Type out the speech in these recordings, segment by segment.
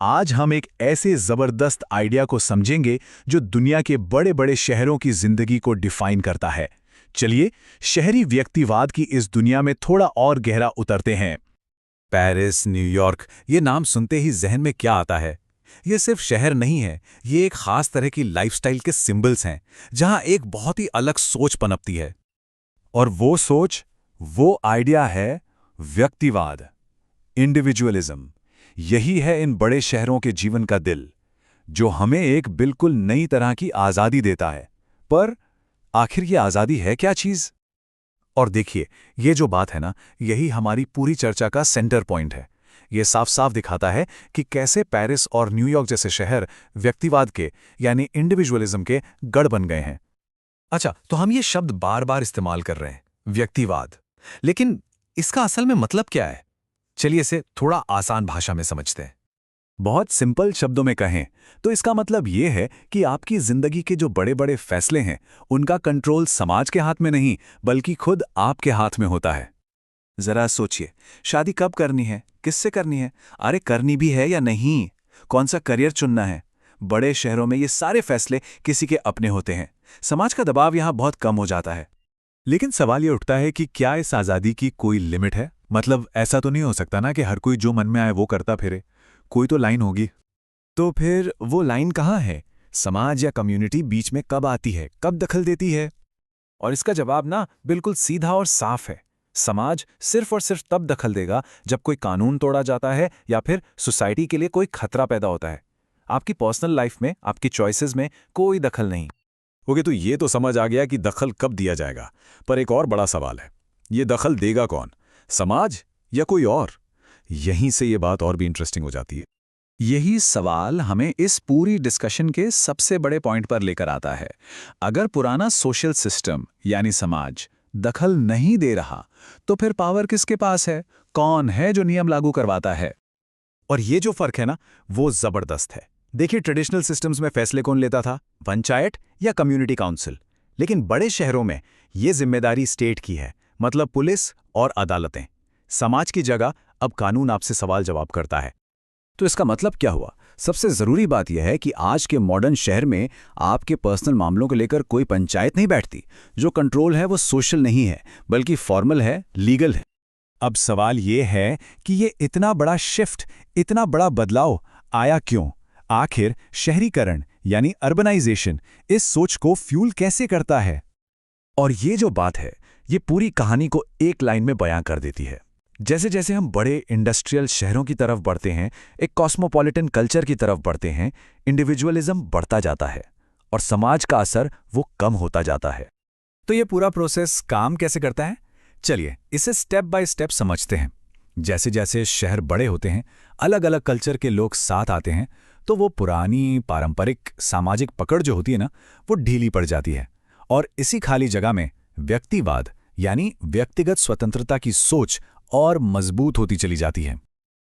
आज हम एक ऐसे जबरदस्त आइडिया को समझेंगे जो दुनिया के बड़े बड़े शहरों की जिंदगी को डिफाइन करता है। चलिए शहरी व्यक्तिवाद की इस दुनिया में थोड़ा और गहरा उतरते हैं। पेरिस, न्यूयॉर्क, ये नाम सुनते ही जहन में क्या आता है? ये सिर्फ शहर नहीं है, ये एक खास तरह की लाइफस्टाइल के सिंबल्स हैं, जहां एक बहुत ही अलग सोच पनपती है। और वो सोच, वो आइडिया है व्यक्तिवाद, इंडिविजुअलिज्म। यही है इन बड़े शहरों के जीवन का दिल, जो हमें एक बिल्कुल नई तरह की आज़ादी देता है। पर आखिर ये आज़ादी है क्या चीज़? और देखिए, ये जो बात है ना, यही हमारी पूरी चर्चा का सेंटर पॉइंट है। ये साफ साफ दिखाता है कि कैसे पेरिस और न्यूयॉर्क जैसे शहर व्यक्तिवाद के यानी इंडिविजुअलिज्म के गढ़ बन गए हैं। अच्छा, तो हम ये शब्द बार बार इस्तेमाल कर रहे हैं, व्यक्तिवाद, लेकिन इसका असल में मतलब क्या है? चलिए इसे थोड़ा आसान भाषा में समझते हैं। बहुत सिंपल शब्दों में कहें तो इसका मतलब ये है कि आपकी जिंदगी के जो बड़े बड़े फैसले हैं, उनका कंट्रोल समाज के हाथ में नहीं, बल्कि खुद आपके हाथ में होता है। जरा सोचिए, शादी कब करनी है, किससे करनी है, अरे करनी भी है या नहीं, कौन सा करियर चुनना है। बड़े शहरों में ये सारे फैसले किसी के अपने होते हैं। समाज का दबाव यहाँ बहुत कम हो जाता है। लेकिन सवाल ये उठता है कि क्या इस आज़ादी की कोई लिमिट है? मतलब ऐसा तो नहीं हो सकता ना कि हर कोई जो मन में आए वो करता फिरे। कोई तो लाइन होगी। तो फिर वो लाइन कहाँ है? समाज या कम्युनिटी बीच में कब आती है, कब दखल देती है? और इसका जवाब ना बिल्कुल सीधा और साफ है। समाज सिर्फ और सिर्फ तब दखल देगा जब कोई कानून तोड़ा जाता है या फिर सोसाइटी के लिए कोई खतरा पैदा होता है। आपकी पर्सनल लाइफ में, आपकी चॉइसेस में कोई दखल नहीं। ओके, तो ये तो समझ आ गया कि दखल कब दिया जाएगा। पर एक और बड़ा सवाल है, ये दखल देगा कौन? समाज या कोई और? यहीं से ये बात और भी इंटरेस्टिंग हो जाती है। यही सवाल हमें इस पूरी डिस्कशन के सबसे बड़े पॉइंट पर लेकर आता है। अगर पुराना सोशल सिस्टम यानी समाज दखल नहीं दे रहा, तो फिर पावर किसके पास है? कौन है जो नियम लागू करवाता है? और ये जो फर्क है ना, वो जबरदस्त है। देखिए, ट्रेडिशनल सिस्टम्स में फैसले कौन लेता था? पंचायत या कम्युनिटी काउंसिल। लेकिन बड़े शहरों में ये जिम्मेदारी स्टेट की है, मतलब पुलिस और अदालतें। समाज की जगह अब कानून आपसे सवाल जवाब करता है। तो इसका मतलब क्या हुआ? सबसे जरूरी बात यह है कि आज के मॉडर्न शहर में आपके पर्सनल मामलों को लेकर कोई पंचायत नहीं बैठती। जो कंट्रोल है वो सोशल नहीं है, बल्कि फॉर्मल है, लीगल है। अब सवाल ये है कि ये इतना बड़ा शिफ्ट, इतना बड़ा बदलाव आया क्यों? आखिर शहरीकरण यानी अर्बनाइजेशन इस सोच को फ्यूल कैसे करता है? और ये जो बात है, ये पूरी कहानी को एक लाइन में बयां कर देती है। जैसे जैसे हम बड़े इंडस्ट्रियल शहरों की तरफ बढ़ते हैं, एक कॉस्मोपॉलिटन कल्चर की तरफ बढ़ते हैं, इंडिविजुअलिज्म बढ़ता जाता है और समाज का असर वो कम होता जाता है। तो ये पूरा प्रोसेस काम कैसे करता है? चलिए इसे स्टेप बाय स्टेप समझते हैं। जैसे जैसे शहर बड़े होते हैं, अलग अलग कल्चर के लोग साथ आते हैं, तो वो पुरानी पारंपरिक सामाजिक पकड़ जो होती है ना, वो ढीली पड़ जाती है। और इसी खाली जगह में व्यक्तिवाद यानी व्यक्तिगत स्वतंत्रता की सोच और मजबूत होती चली जाती है।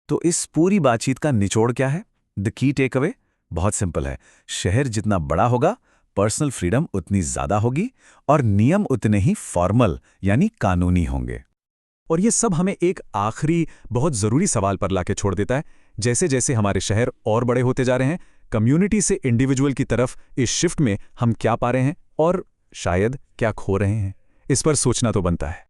तो इस पूरी बातचीत का निचोड़ क्या है? द की टेक अवे बहुत सिंपल है। शहर जितना बड़ा होगा, पर्सनल फ्रीडम उतनी ज्यादा होगी और नियम उतने ही फॉर्मल यानी कानूनी होंगे। और ये सब हमें एक आखिरी बहुत जरूरी सवाल पर लाके छोड़ देता है। जैसे जैसे हमारे शहर और बड़े होते जा रहे हैं, कम्युनिटी से इंडिविजुअल की तरफ इस शिफ्ट में हम क्या पा रहे हैं और शायद क्या खो रहे हैं? इस पर सोचना तो बनता है।